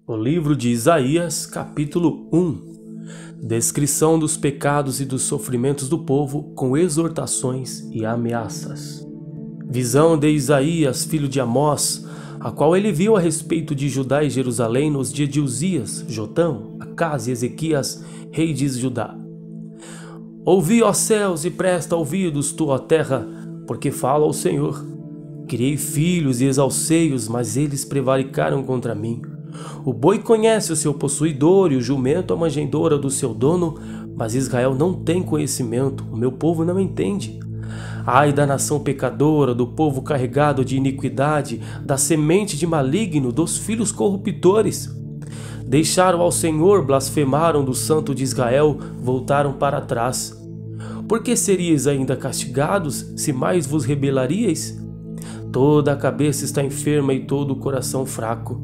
O livro de Isaías, capítulo 1. Descrição dos pecados e dos sofrimentos do povo, com exortações e ameaças. Visão de Isaías, filho de Amós, a qual ele viu a respeito de Judá e Jerusalém nos dias de Uzias, Jotão, Acás e Ezequias, rei de Judá. Ouvi, ó céus, e presta ouvidos, tu, ó terra, porque fala o Senhor. Criei filhos e exalcei-os, mas eles prevaricaram contra mim. O boi conhece o seu possuidor e o jumento a manjedoura do seu dono, mas Israel não tem conhecimento, o meu povo não entende. Ai da nação pecadora, do povo carregado de iniquidade, da semente de maligno, dos filhos corruptores. Deixaram ao Senhor, blasfemaram do Santo de Israel, voltaram para trás. Por que seríeis ainda castigados, se mais vos rebelaríeis? Toda a cabeça está enferma e todo o coração fraco.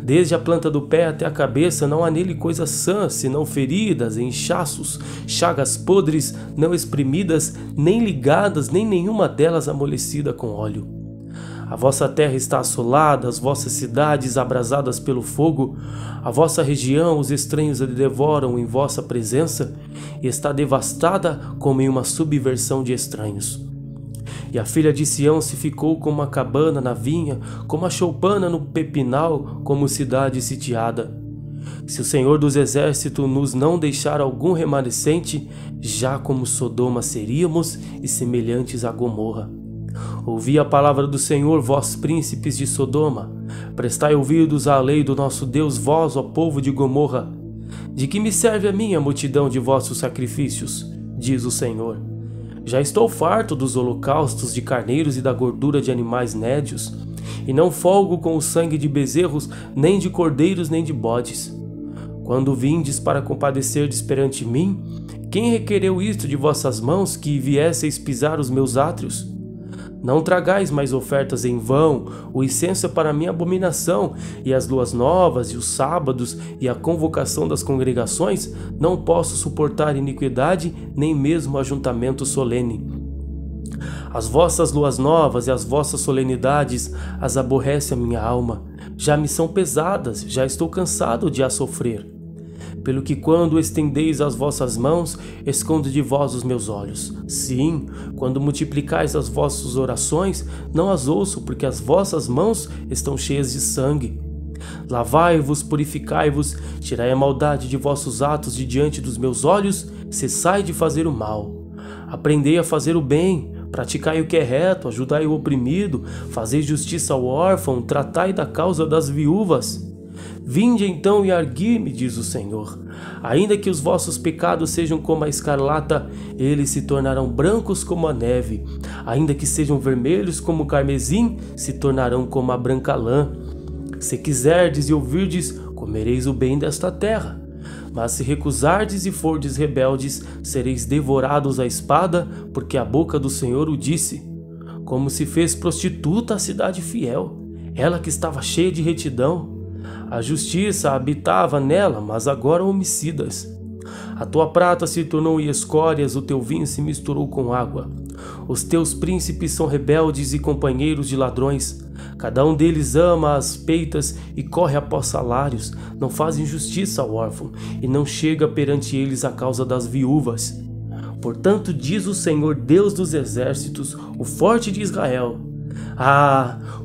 Desde a planta do pé até a cabeça não há nele coisa sã, senão feridas, inchaços, chagas podres, não exprimidas, nem ligadas, nem nenhuma delas amolecida com óleo. A vossa terra está assolada, as vossas cidades abrasadas pelo fogo, a vossa região os estranhos a devoram em vossa presença, e está devastada como em uma subversão de estranhos. E a filha de Sião se ficou como uma cabana na vinha, como a choupana no pepinal, como cidade sitiada. Se o Senhor dos Exércitos nos não deixar algum remanescente, já como Sodoma seríamos e semelhantes a Gomorra. Ouvi a palavra do Senhor, vós príncipes de Sodoma. Prestai ouvidos à lei do nosso Deus, vós, ó povo de Gomorra. De que me serve a mim a multidão de vossos sacrifícios? Diz o Senhor. Já estou farto dos holocaustos de carneiros e da gordura de animais nédios, e não folgo com o sangue de bezerros, nem de cordeiros, nem de bodes. Quando vindes para compadecerdes perante mim, quem requereu isto de vossas mãos, que viesseis pisar os meus átrios? Não tragais mais ofertas em vão, o incenso é para mim abominação, e as luas novas, e os sábados, e a convocação das congregações, não posso suportar iniquidade, nem mesmo ajuntamento solene. As vossas luas novas e as vossas solenidades as aborrece a minha alma, já me são pesadas, já estou cansado de as sofrer. Pelo que quando estendeis as vossas mãos, escondo de vós os meus olhos. Sim, quando multiplicais as vossas orações, não as ouço, porque as vossas mãos estão cheias de sangue. Lavai-vos, purificai-vos, tirai a maldade de vossos atos de diante dos meus olhos, cessai de fazer o mal. Aprendei a fazer o bem, praticai o que é reto, ajudai o oprimido, fazei justiça ao órfão, tratai da causa das viúvas. Vinde então e argui-me, diz o Senhor. Ainda que os vossos pecados sejam como a escarlata, eles se tornarão brancos como a neve. Ainda que sejam vermelhos como o carmesim, se tornarão como a branca lã. Se quiserdes e ouvirdes, comereis o bem desta terra. Mas se recusardes e fordes rebeldes, sereis devorados à espada, porque a boca do Senhor o disse. Como se fez prostituta a cidade fiel, ela que estava cheia de retidão. A justiça habitava nela, mas agora homicidas. A tua prata se tornou em escórias, o teu vinho se misturou com água. Os teus príncipes são rebeldes e companheiros de ladrões. Cada um deles ama as peitas e corre após salários. Não fazem justiça ao órfão, e não chega perante eles a causa das viúvas. Portanto, diz o Senhor Deus dos Exércitos, o forte de Israel: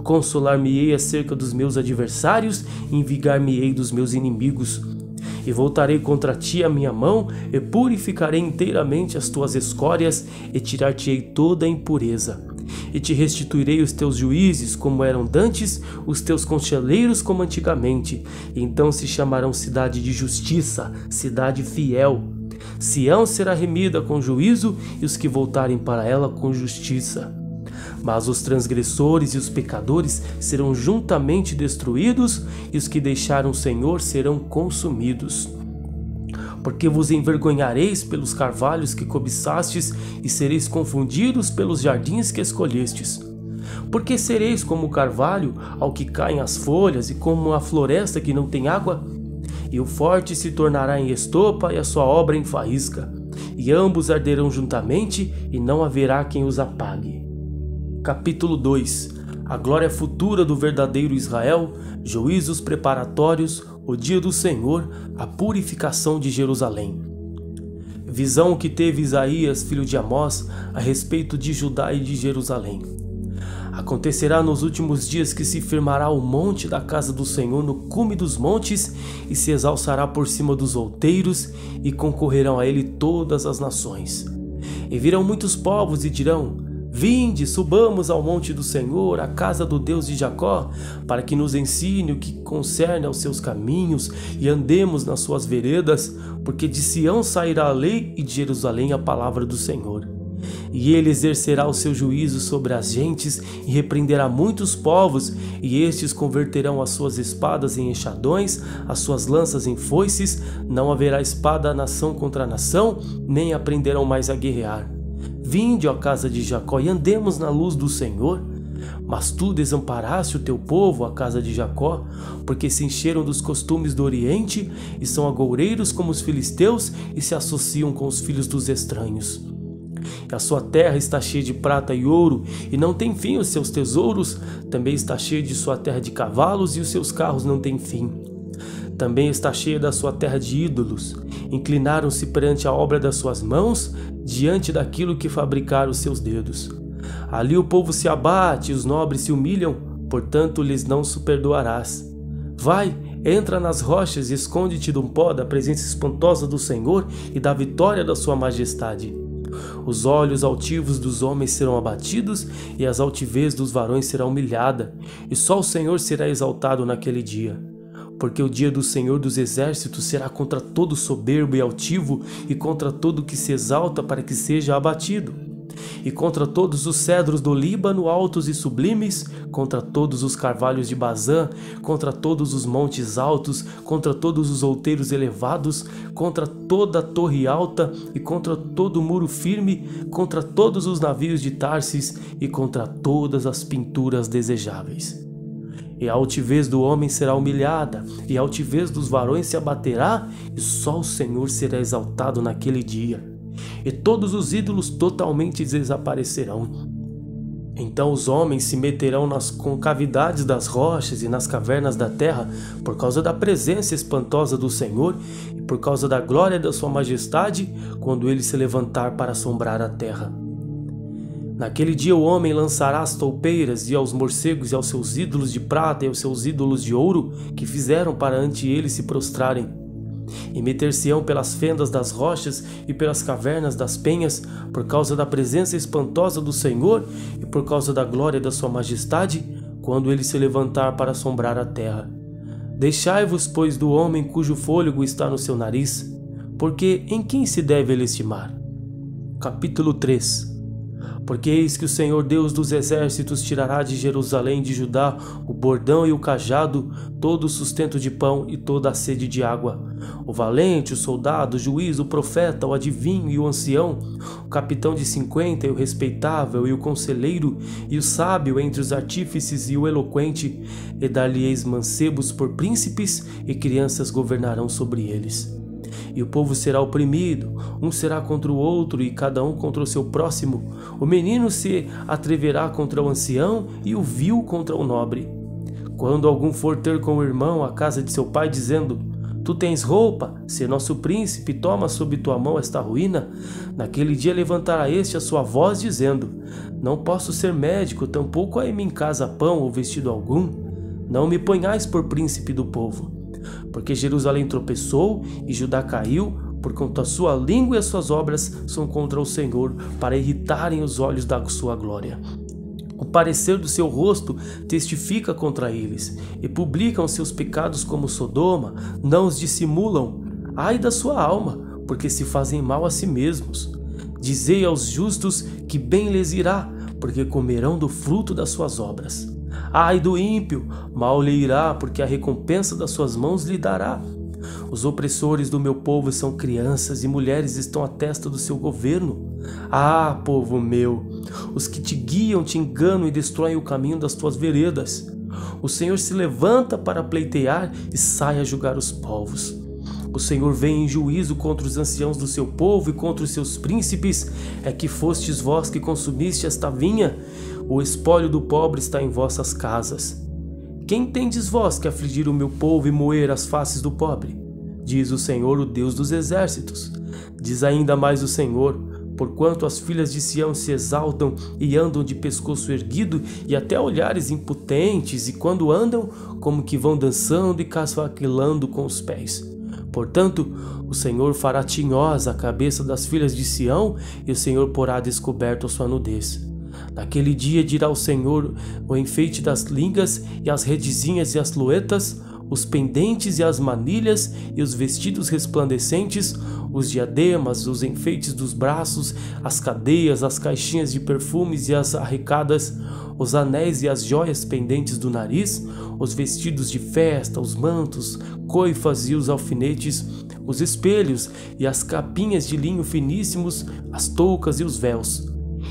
consolar-me-ei acerca dos meus adversários e envigar-me-ei dos meus inimigos. E voltarei contra ti a minha mão, e purificarei inteiramente as tuas escórias, e tirar-te-ei toda a impureza. E te restituirei os teus juízes como eram dantes, os teus concheleiros como antigamente. E então se chamarão cidade de justiça, cidade fiel. Sião será remida com juízo, e os que voltarem para ela com justiça. Mas os transgressores e os pecadores serão juntamente destruídos, e os que deixaram o Senhor serão consumidos. Porque vos envergonhareis pelos carvalhos que cobiçastes, e sereis confundidos pelos jardins que escolhestes. Porque sereis como o carvalho, ao que caem as folhas, e como a floresta que não tem água? E o forte se tornará em estopa, e a sua obra em faísca. E ambos arderão juntamente, e não haverá quem os apague. Capítulo 2. A glória futura do verdadeiro Israel, juízos preparatórios, o dia do Senhor, a purificação de Jerusalém. Visão que teve Isaías, filho de Amós, a respeito de Judá e de Jerusalém. Acontecerá nos últimos dias que se firmará o monte da casa do Senhor no cume dos montes e se exalçará por cima dos outeiros e concorrerão a ele todas as nações. E virão muitos povos e dirão: Vinde, subamos ao monte do Senhor, à casa do Deus de Jacó, para que nos ensine o que concerne aos seus caminhos e andemos nas suas veredas, porque de Sião sairá a lei e de Jerusalém a palavra do Senhor. E ele exercerá o seu juízo sobre as gentes e repreenderá muitos povos, e estes converterão as suas espadas em enxadões, as suas lanças em foices. Não haverá espada nação contra nação, nem aprenderão mais a guerrear. Vinde, ó casa de Jacó, e andemos na luz do Senhor. Mas tu desamparaste o teu povo, a casa de Jacó, porque se encheram dos costumes do Oriente, e são agoureiros como os filisteus, e se associam com os filhos dos estranhos. A sua terra está cheia de prata e ouro, e não tem fim os seus tesouros. Também está cheia de sua terra de cavalos, e os seus carros não têm fim. Também está cheia da sua terra de ídolos. Inclinaram-se perante a obra das suas mãos, diante daquilo que fabricaram os seus dedos. Ali o povo se abate, e os nobres se humilham, portanto lhes não perdoarás. Vai, entra nas rochas e esconde-te do pó da presença espantosa do Senhor e da vitória da sua majestade. Os olhos altivos dos homens serão abatidos, e as altivez dos varões será humilhada, e só o Senhor será exaltado naquele dia. Porque o dia do Senhor dos exércitos será contra todo soberbo e altivo, e contra todo que se exalta para que seja abatido, e contra todos os cedros do Líbano altos e sublimes, contra todos os carvalhos de Bazã, contra todos os montes altos, contra todos os outeiros elevados, contra toda a torre alta e contra todo o muro firme, contra todos os navios de Tarsis e contra todas as pinturas desejáveis. E a altivez do homem será humilhada, e a altivez dos varões se abaterá, e só o Senhor será exaltado naquele dia. E todos os ídolos totalmente desaparecerão. Então os homens se meterão nas concavidades das rochas e nas cavernas da terra, por causa da presença espantosa do Senhor e por causa da glória da sua majestade, quando ele se levantar para assombrar a terra. Naquele dia o homem lançará as toupeiras, e aos morcegos e aos seus ídolos de prata e aos seus ídolos de ouro, que fizeram para ante ele se prostrarem. E meter-se-ão pelas fendas das rochas e pelas cavernas das penhas, por causa da presença espantosa do Senhor e por causa da glória da sua majestade, quando ele se levantar para assombrar a terra. Deixai-vos, pois, do homem cujo fôlego está no seu nariz, porque em quem se deve ele estimar? Capítulo 3. Porque eis que o Senhor Deus dos exércitos tirará de Jerusalém e de Judá o bordão e o cajado, todo o sustento de pão e toda a sede de água. O valente, o soldado, o juiz, o profeta, o adivinho e o ancião, o capitão de 50 e o respeitável e o conselheiro e o sábio entre os artífices e o eloquente, e dar-lhe-eis mancebos por príncipes, e crianças governarão sobre eles. E o povo será oprimido, um será contra o outro e cada um contra o seu próximo. O menino se atreverá contra o ancião e o vil contra o nobre. Quando algum for ter com o irmão à casa de seu pai, dizendo: Tu tens roupa, se nosso príncipe, toma sob tua mão esta ruína, naquele dia levantará este a sua voz, dizendo: Não posso ser médico, tampouco há em minha casa pão ou vestido algum. Não me ponhais por príncipe do povo. Porque Jerusalém tropeçou e Judá caiu, porquanto a sua língua e as suas obras são contra o Senhor, para irritarem os olhos da sua glória. O parecer do seu rosto testifica contra eles, e publicam seus pecados como Sodoma, não os dissimulam. Ai da sua alma, porque se fazem mal a si mesmos. Dizei aos justos que bem lhes irá, porque comerão do fruto das suas obras. Ai do ímpio, mal lhe irá, porque a recompensa das suas mãos lhe dará. Os opressores do meu povo são crianças, e mulheres estão à testa do seu governo. Ah, povo meu, os que te guiam te enganam e destroem o caminho das tuas veredas. O Senhor se levanta para pleitear e sai a julgar os povos. O Senhor vem em juízo contra os anciãos do seu povo e contra os seus príncipes. É que fostes vós que consumiste esta vinha. O espólio do pobre está em vossas casas. Quem tendes vós que afligir o meu povo e moer as faces do pobre? Diz o Senhor, o Deus dos exércitos. Diz ainda mais o Senhor: porquanto as filhas de Sião se exaltam e andam de pescoço erguido e até olhares impotentes, e quando andam, como que vão dançando e casvaquilando com os pés. Portanto, o Senhor fará tinhosa a cabeça das filhas de Sião, e o Senhor porá descoberto a sua nudez. Naquele dia dirá o Senhor o enfeite das lingas e as redezinhas e as luetas, os pendentes e as manilhas e os vestidos resplandecentes, os diademas, os enfeites dos braços, as cadeias, as caixinhas de perfumes e as arrecadas, os anéis e as joias pendentes do nariz, os vestidos de festa, os mantos, coifas e os alfinetes, os espelhos e as capinhas de linho finíssimos, as toucas e os véus.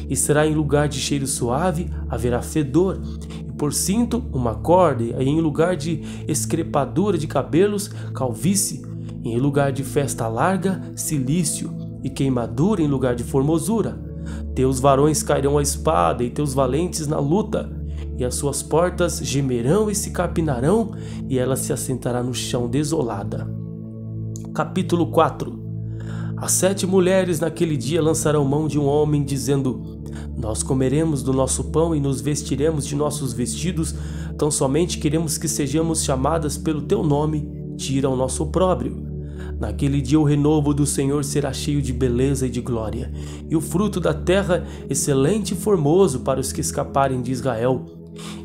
E será em lugar de cheiro suave, haverá fedor, e por cinto uma corda, e em lugar de escrepadura de cabelos, calvície, e em lugar de festa larga, cilício, e queimadura em lugar de formosura. Teus varões cairão à espada, e teus valentes na luta, e as suas portas gemerão e se capinarão, e ela se assentará no chão desolada. Capítulo 4. As 7 mulheres naquele dia lançarão mão de um homem, dizendo: nós comeremos do nosso pão e nos vestiremos de nossos vestidos, tão somente queremos que sejamos chamadas pelo teu nome, tira o nosso opróbrio. Naquele dia o renovo do Senhor será cheio de beleza e de glória, e o fruto da terra excelente e formoso para os que escaparem de Israel.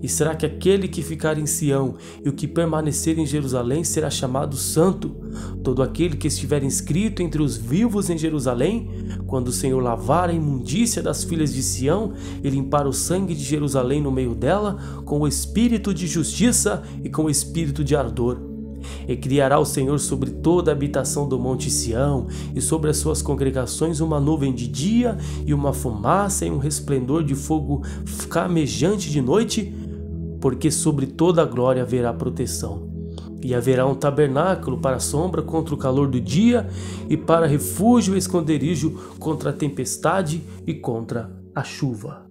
E será que aquele que ficar em Sião e o que permanecer em Jerusalém será chamado santo? Todo aquele que estiver inscrito entre os vivos em Jerusalém, quando o Senhor lavar a imundícia das filhas de Sião e limpar o sangue de Jerusalém no meio dela, com o espírito de justiça e com o espírito de ardor. E criará o Senhor sobre toda a habitação do monte Sião, e sobre as suas congregações uma nuvem de dia, e uma fumaça e um resplendor de fogo camejante de noite, porque sobre toda a glória haverá proteção. E haverá um tabernáculo para a sombra contra o calor do dia, e para refúgio e esconderijo contra a tempestade e contra a chuva.